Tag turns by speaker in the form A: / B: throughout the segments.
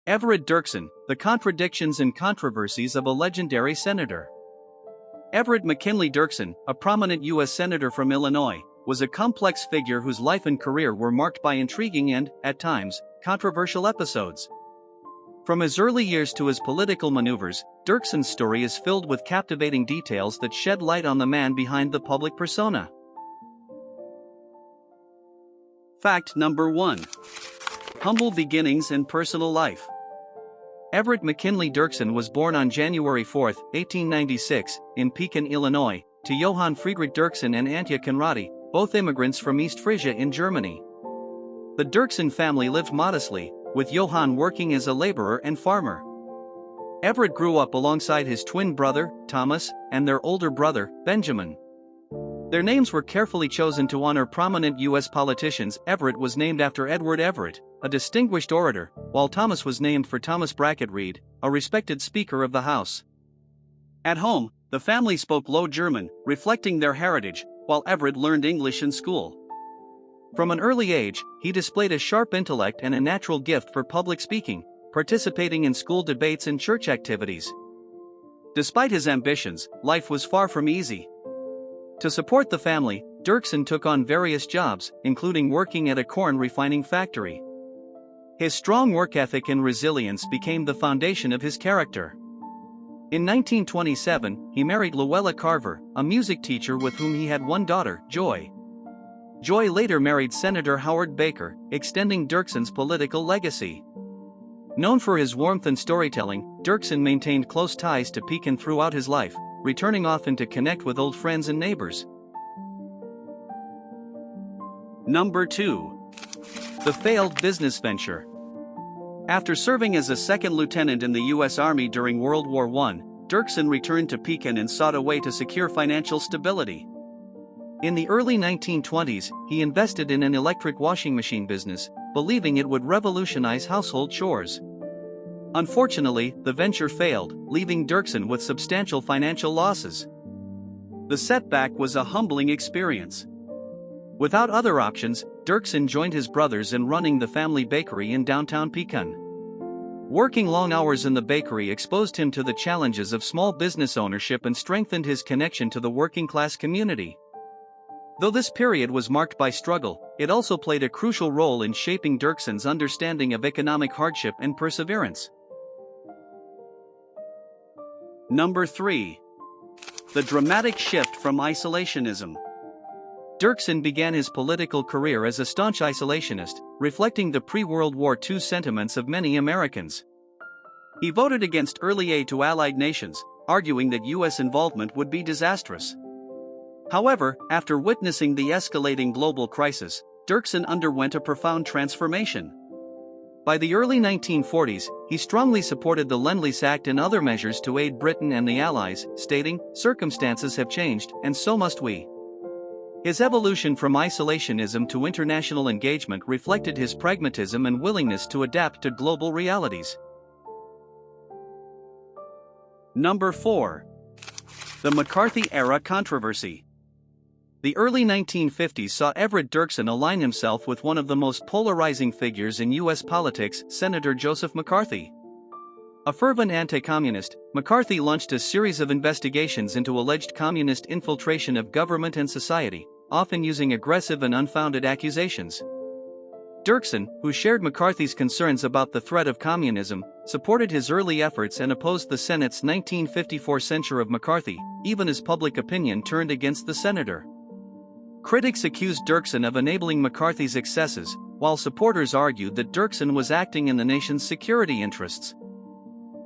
A: Everett Dirksen, The Contradictions and Controversies of a Legendary Senator. Everett McKinley Dirksen, a prominent U.S. Senator from Illinois, was a complex figure whose life and career were marked by intriguing and, at times, controversial episodes. From his early years to his political maneuvers, Dirksen's story is filled with captivating details that shed light on the man behind the public persona. Fact number 1. Humble beginnings and personal life. Everett McKinley Dirksen was born on January 4, 1896, in Pekin, Illinois, to Johann Friedrich Dirksen and Antje Conradi, both immigrants from East Frisia in Germany. The Dirksen family lived modestly, with Johann working as a laborer and farmer. Everett grew up alongside his twin brother, Thomas, and their older brother, Benjamin. Their names were carefully chosen to honor prominent U.S. politicians. Everett was named after Edward Everett, a distinguished orator, while Thomas was named for Thomas Brackett Reed, a respected Speaker of the House. At home, the family spoke Low German, reflecting their heritage, while Everett learned English in school. From an early age, he displayed a sharp intellect and a natural gift for public speaking, participating in school debates and church activities. Despite his ambitions, life was far from easy. To support the family, Dirksen took on various jobs, including working at a corn refining factory. His strong work ethic and resilience became the foundation of his character. In 1927, he married Luella Carver, a music teacher with whom he had one daughter, Joy. Joy later married Senator Howard Baker, extending Dirksen's political legacy. Known for his warmth and storytelling, Dirksen maintained close ties to Pekin throughout his life, returning often to connect with old friends and neighbors. Number 2. The failed business venture. After serving as a second lieutenant in the U.S. Army during World War I, Dirksen returned to Pekin and sought a way to secure financial stability. In the early 1920s, he invested in an electric washing machine business, believing it would revolutionize household chores. Unfortunately, the venture failed, leaving Dirksen with substantial financial losses. The setback was a humbling experience. Without other options, Dirksen joined his brothers in running the family bakery in downtown Pekin. Working long hours in the bakery exposed him to the challenges of small business ownership and strengthened his connection to the working-class community. Though this period was marked by struggle, it also played a crucial role in shaping Dirksen's understanding of economic hardship and perseverance. Number 3. The dramatic shift from isolationism. Dirksen began his political career as a staunch isolationist, reflecting the pre-World War II sentiments of many Americans. He voted against early aid to Allied nations, arguing that U.S. involvement would be disastrous. However, after witnessing the escalating global crisis, Dirksen underwent a profound transformation. By the early 1940s, he strongly supported the Lend-Lease Act and other measures to aid Britain and the Allies, stating, "Circumstances have changed, and so must we." His evolution from isolationism to international engagement reflected his pragmatism and willingness to adapt to global realities. Number 4. The McCarthy-era controversy. The early 1950s saw Everett Dirksen align himself with one of the most polarizing figures in U.S. politics, Senator Joseph McCarthy. A fervent anti-communist, McCarthy launched a series of investigations into alleged communist infiltration of government and society, often using aggressive and unfounded accusations. Dirksen, who shared McCarthy's concerns about the threat of communism, supported his early efforts and opposed the Senate's 1954 censure of McCarthy, even as public opinion turned against the senator. Critics accused Dirksen of enabling McCarthy's excesses, while supporters argued that Dirksen was acting in the nation's security interests.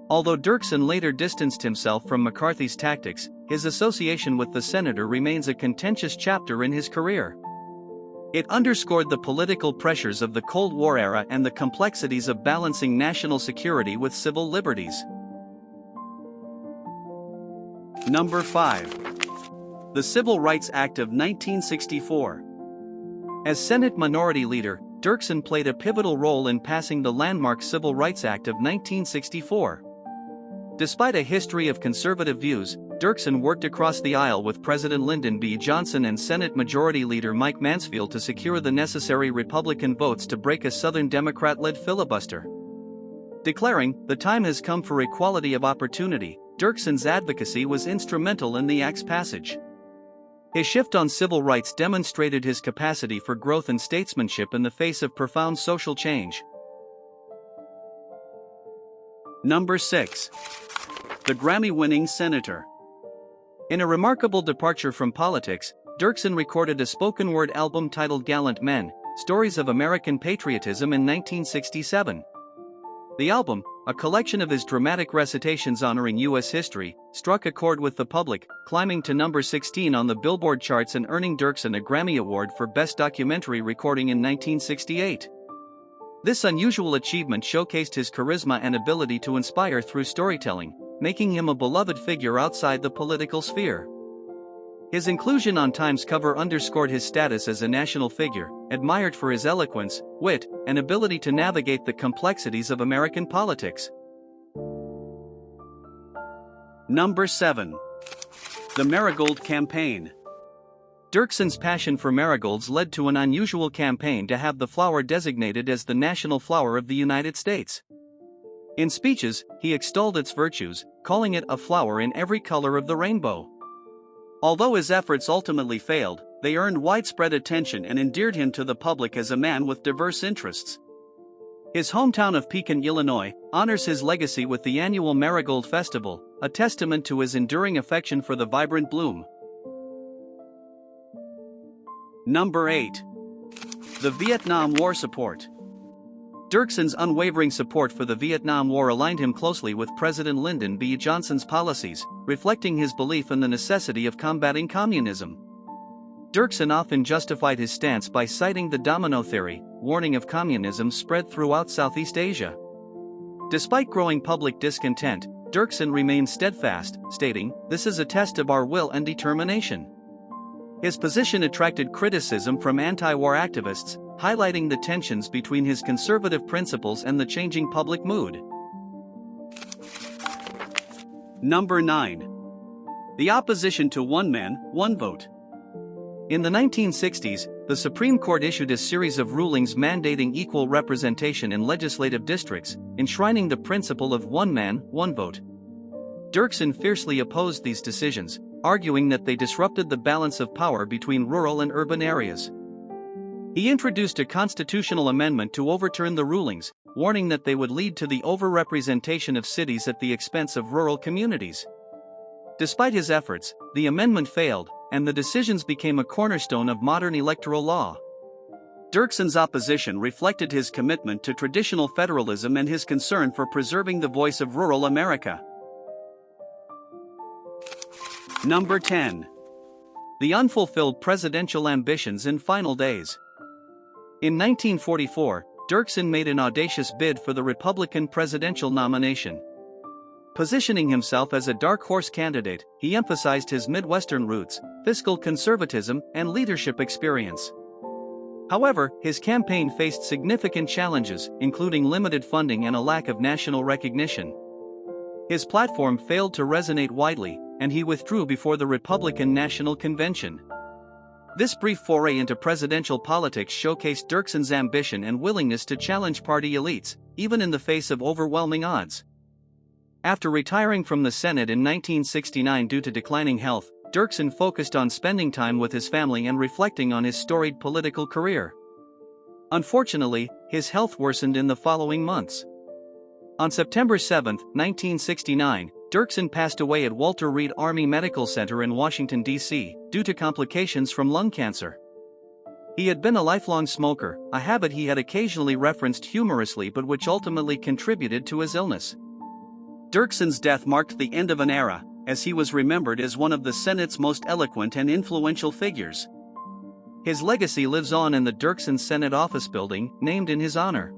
A: Although Dirksen later distanced himself from McCarthy's tactics, his association with the senator remains a contentious chapter in his career. It underscored the political pressures of the Cold War era and the complexities of balancing national security with civil liberties. Number 5. The Civil Rights Act of 1964. As Senate Minority Leader, Dirksen played a pivotal role in passing the landmark Civil Rights Act of 1964. Despite a history of conservative views, Dirksen worked across the aisle with President Lyndon B. Johnson and Senate Majority Leader Mike Mansfield to secure the necessary Republican votes to break a Southern Democrat-led filibuster. Declaring, "The time has come for equality of opportunity," Dirksen's advocacy was instrumental in the Act's passage. His shift on civil rights demonstrated his capacity for growth and statesmanship in the face of profound social change. Number 6. The Grammy-winning senator. In a remarkable departure from politics, Dirksen recorded a spoken-word album titled Gallant Men, Stories of American Patriotism in 1967. The album, a collection of his dramatic recitations honoring U.S. history, struck a chord with the public, climbing to number 16 on the Billboard charts and earning Dirksen a Grammy Award for Best Documentary Recording in 1968. This unusual achievement showcased his charisma and ability to inspire through storytelling, making him a beloved figure outside the political sphere. His inclusion on Time's cover underscored his status as a national figure, admired for his eloquence, wit, and ability to navigate the complexities of American politics. Number 7. The Marigold Campaign. Dirksen's passion for marigolds led to an unusual campaign to have the flower designated as the national flower of the United States. In speeches, he extolled its virtues, calling it a flower in every color of the rainbow. Although his efforts ultimately failed, they earned widespread attention and endeared him to the public as a man with diverse interests. His hometown of Pekin, Illinois, honors his legacy with the annual Marigold Festival, a testament to his enduring affection for the vibrant bloom. Number 8. The Vietnam War support. Dirksen's unwavering support for the Vietnam War aligned him closely with President Lyndon B. Johnson's policies, reflecting his belief in the necessity of combating communism. Dirksen often justified his stance by citing the domino theory, warning of communism's spread throughout Southeast Asia. Despite growing public discontent, Dirksen remained steadfast, stating, "This is a test of our will and determination." His position attracted criticism from anti-war activists, highlighting the tensions between his conservative principles and the changing public mood. Number 9. The opposition to one man, one vote. In the 1960s, the Supreme Court issued a series of rulings mandating equal representation in legislative districts, enshrining the principle of one man, one vote. Dirksen fiercely opposed these decisions, arguing that they disrupted the balance of power between rural and urban areas. He introduced a constitutional amendment to overturn the rulings, warning that they would lead to the overrepresentation of cities at the expense of rural communities. Despite his efforts, the amendment failed, and the decisions became a cornerstone of modern electoral law. Dirksen's opposition reflected his commitment to traditional federalism and his concern for preserving the voice of rural America. Number 10. The unfulfilled presidential ambitions in final days. In 1944, Dirksen made an audacious bid for the Republican presidential nomination. Positioning himself as a dark horse candidate, he emphasized his Midwestern roots, fiscal conservatism, and leadership experience. However, his campaign faced significant challenges, including limited funding and a lack of national recognition. His platform failed to resonate widely, and he withdrew before the Republican National Convention. This brief foray into presidential politics showcased Dirksen's ambition and willingness to challenge party elites, even in the face of overwhelming odds. After retiring from the Senate in 1969 due to declining health, Dirksen focused on spending time with his family and reflecting on his storied political career. Unfortunately, his health worsened in the following months. On September 7, 1969, Dirksen passed away at Walter Reed Army Medical Center in Washington, D.C., due to complications from lung cancer. He had been a lifelong smoker, a habit he had occasionally referenced humorously but which ultimately contributed to his illness. Dirksen's death marked the end of an era, as he was remembered as one of the Senate's most eloquent and influential figures. His legacy lives on in the Dirksen Senate Office Building, named in his honor.